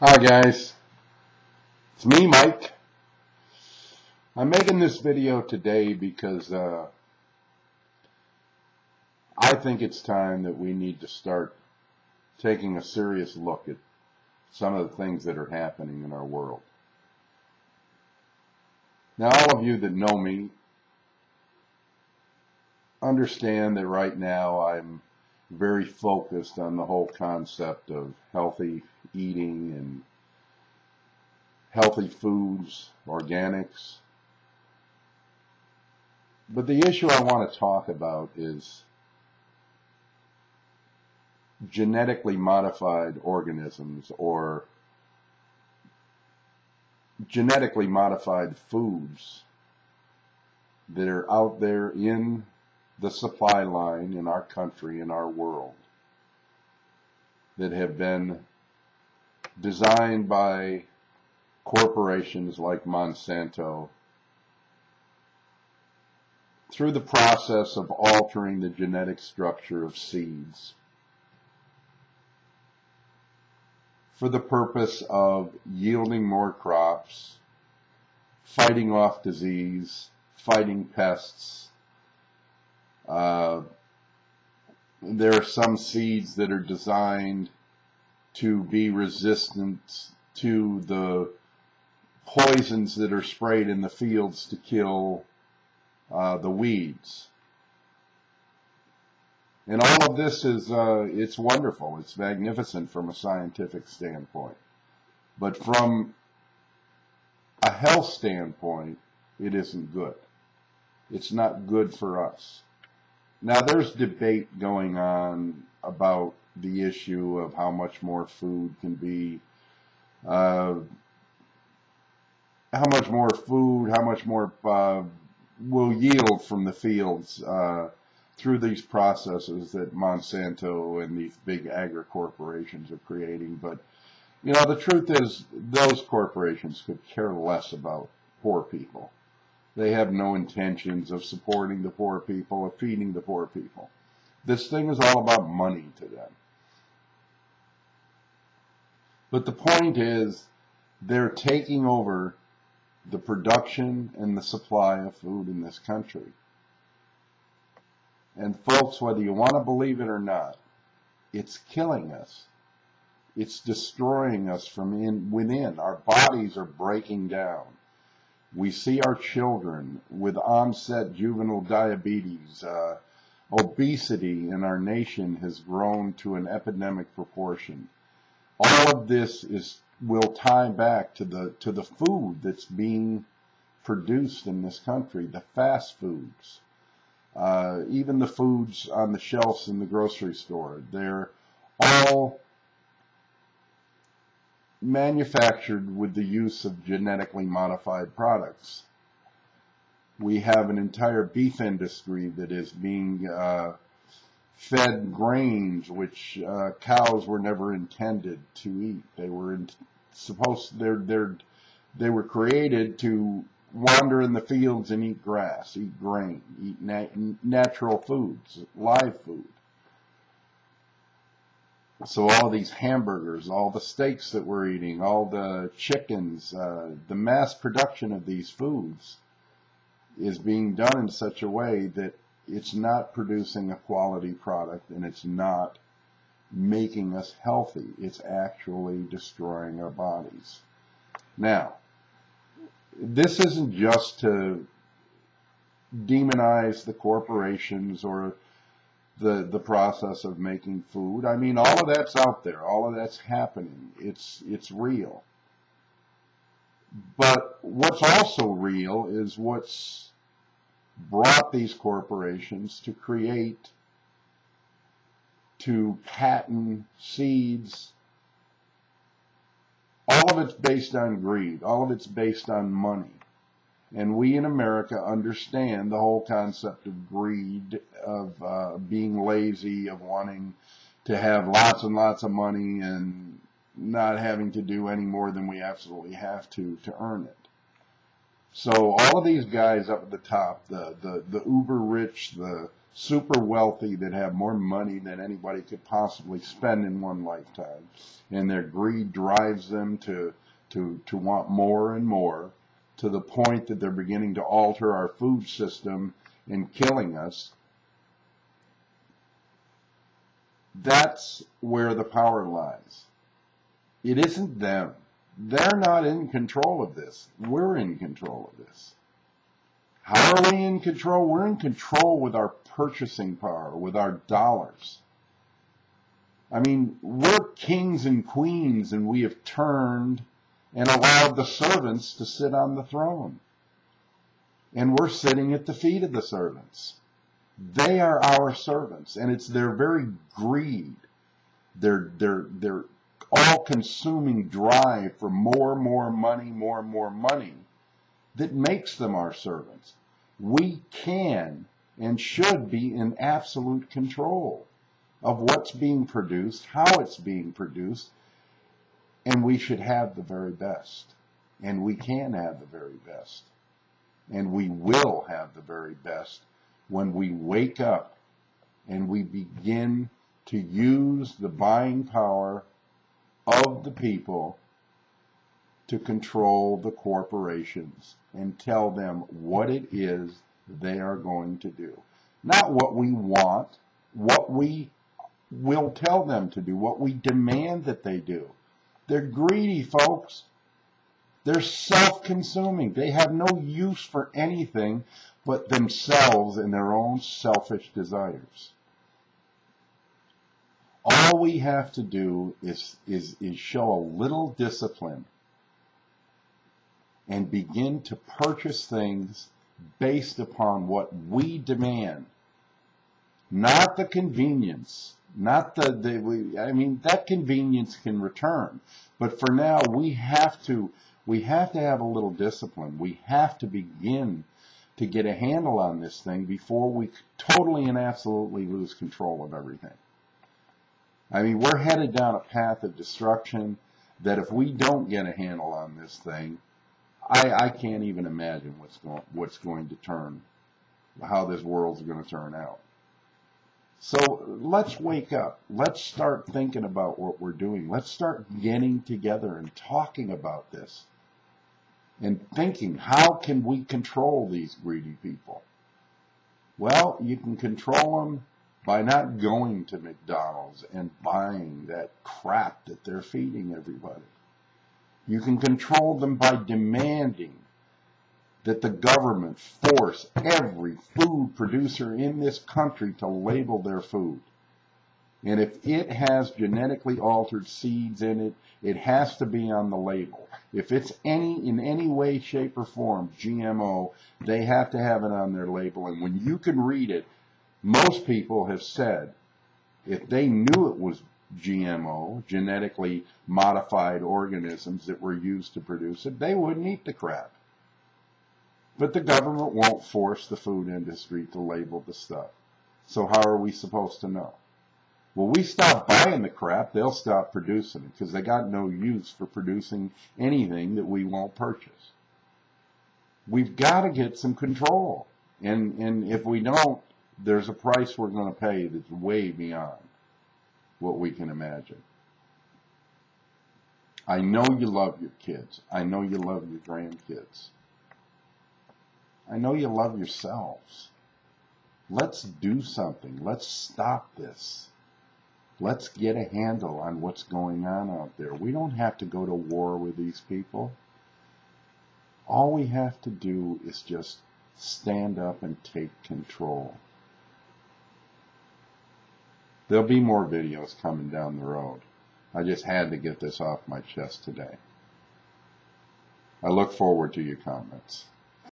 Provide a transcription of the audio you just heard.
Hi guys, it's me, Mike. I'm making this video today because I think it's time that we need to start taking a serious look at some of the things that are happening in our world. Now, all of you that know me understand that right now I'm very focused on the whole concept of healthy eating and healthy foods, organics. But the issue I want to talk about is genetically modified organisms or genetically modified foods that are out there in the supply line in our country, in our world, that have been designed by corporations like Monsanto through the process of altering the genetic structure of seeds for the purpose of yielding more crops, fighting off disease, fighting pests. There are some seeds that are designed to be resistant to the poisons that are sprayed in the fields to kill the weeds. And all of this is, it's wonderful. It's magnificent from a scientific standpoint. But from a health standpoint, it isn't good. It's not good for us. Now, there's debate going on about the issue of how much more food can be, how much more food, how much more will yield from the fields through these processes that Monsanto and these big agri-corporations are creating. But, you know, the truth is those corporations could care less about poor people. They have no intentions of supporting the poor people, of feeding the poor people. This thing is all about money to them. But the point is, they're taking over the production and the supply of food in this country. And folks, whether you want to believe it or not, it's killing us. It's destroying us from within. Our bodies are breaking down. We see our children with onset juvenile diabetes. Obesity in our nation has grown to an epidemic proportion. All of this will tie back to the food that's being produced in this country, the fast foods. Even the foods on the shelves in the grocery store, they're all manufactured with the use of genetically modified products. We have an entire beef industry that is being fed grains which cows were never intended to eat. They were they were created to wander in the fields and eat grass, eat grain, eat natural foods, live food. So all these hamburgers, all the steaks that we're eating, all the chickens, the mass production of these foods is being done in such a way that it's not producing a quality product and it's not making us healthy. It's actually destroying our bodies. Now, this isn't just to demonize the corporations or the process of making food. I mean, all of that's out there. All of that's happening. It's real. But what's also real is what's brought these corporations to create, to patent seeds. All of it's based on greed. All of it's based on money. And we in America understand the whole concept of greed, of being lazy, of wanting to have lots and lots of money and not having to do any more than we absolutely have to earn it. So all of these guys up at the top, the uber rich, the super wealthy that have more money than anybody could possibly spend in one lifetime. And their greed drives them to want more and more, to the point that they're beginning to alter our food system and killing us. That's where the power lies. It isn't them. They're not in control of this. We're in control of this. How are we in control? We're in control with our purchasing power, with our dollars. I mean, we're kings and queens, and we have turned and allowed the servants to sit on the throne. And we're sitting at the feet of the servants. They are our servants, and it's their very greed, their all-consuming drive for more and more money that makes them our servants. We can and should be in absolute control of what's being produced, how it's being produced, and we should have the very best. And we can have the very best. And we will have the very best when we wake up and we begin to use the buying power of the people to control the corporations and tell them what it is they are going to do. Not what we want, what we will tell them to do, what we demand that they do. They're greedy, folks. They're self-consuming. They have no use for anything but themselves and their own selfish desires. All we have to do is show a little discipline and begin to purchase things based upon what we demand, not the convenience, not I mean, that convenience can return, but for now we have to have a little discipline. We have to begin to get a handle on this thing before we totally and absolutely lose control of everything. I mean, we're headed down a path of destruction that if we don't get a handle on this thing, I can't even imagine what's going to turn, how this world's going to turn out. So let's wake up. Let's start thinking about what we're doing. Let's start getting together and talking about this and thinking, how can we control these greedy people? Well, you can control them by not going to McDonald's and buying that crap that they're feeding everybody. You can control them by demanding that the government force every food producer in this country to label their food. And if it has genetically altered seeds in it, it has to be on the label. If it's in any way, shape, or form GMO, they have to have it on their label. And when you can read it, most people have said if they knew it was GMO, genetically modified organisms that were used to produce it, they wouldn't eat the crap. But the government won't force the food industry to label the stuff. So how are we supposed to know? Well, we stop buying the crap, they'll stop producing it because they got no use for producing anything that we won't purchase. We've got to get some control. And if we don't, there's a price we're going to pay that's way beyond what we can imagine. I know you love your kids. I know you love your grandkids. I know you love yourselves. Let's do something. Let's stop this. Let's get a handle on what's going on out there. We don't have to go to war with these people. All we have to do is just stand up and take control. There'll be more videos coming down the road. I just had to get this off my chest today. I look forward to your comments.